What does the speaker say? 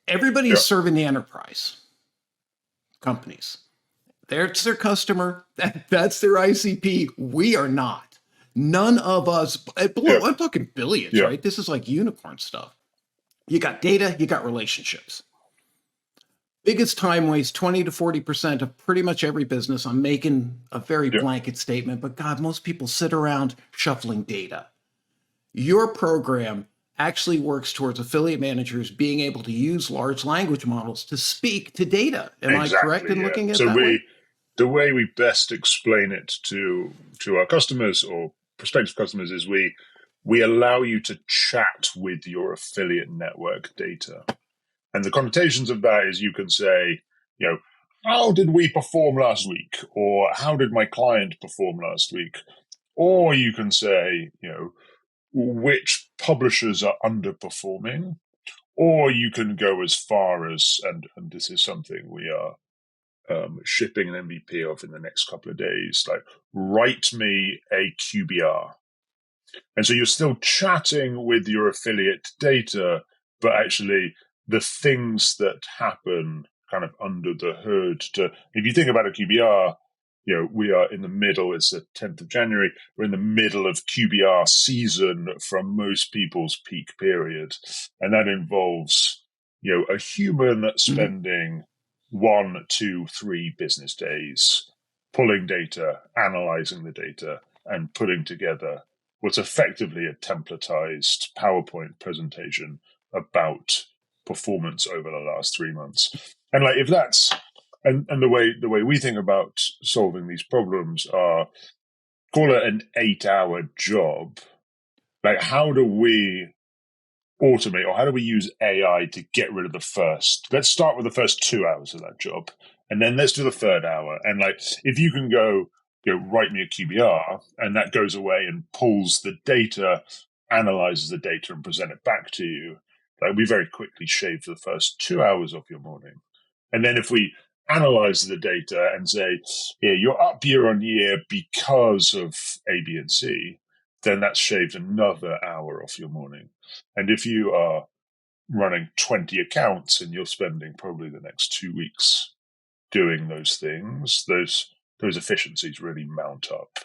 Everybody's Yeah. serving the enterprise companies. That's their customer. That's their ICP. We are not. None of us, Yeah. I'm talking billions, Yeah. right? This is like unicorn stuff. You got data, you got relationships. Biggest time waste, 20 to 40% of pretty much every business. I'm making a very Yeah. blanket statement, but God, most people sit around shuffling data. Your program actually works towards affiliate managers being able to use large language models to speak to data. Am I correct Exactly. in Yeah. looking at it So that way? the way we best explain it to our customers or prospective customers is we allow you to chat with your affiliate network data. And the connotations of that is you can say, you know, how did we perform last week? Or how did my client perform last week? Or you can say, you know, which publishers are underperforming. Or you can go as far as, and this is something we are shipping an MVP of in the next couple of days, like write me a QBR. And so you're still chatting with your affiliate data, but actually the things that happen kind of under the hood if you think about a QBR, you know, we are in the middle, it's the 10th of January, we're in the middle of QBR season from most people's peak period. And that involves, you know, a human Mhm. spending 1, 2, 3 business days pulling data, analyzing the data, and putting together what's effectively a templatized PowerPoint presentation about performance over the last 3 months. And like if that's and the way we think about solving these problems are call it an 8-hour job. Like how do we automate or how do we use AI to get rid of the first? Let's start with the first 2 hours of that job. And then let's do the third hour. And like if you can go, you know, write me a QBR and that goes away and pulls the data, analyzes the data and present it back to you, like we very quickly shave the first 2 hours of your morning. And then if we analyze the data and say, yeah, you're up year on year because of A, B, and C, then that's shaved another hour off your morning. And if you are running 20 accounts and you're spending probably the next 2 weeks doing those things, those efficiencies really mount up.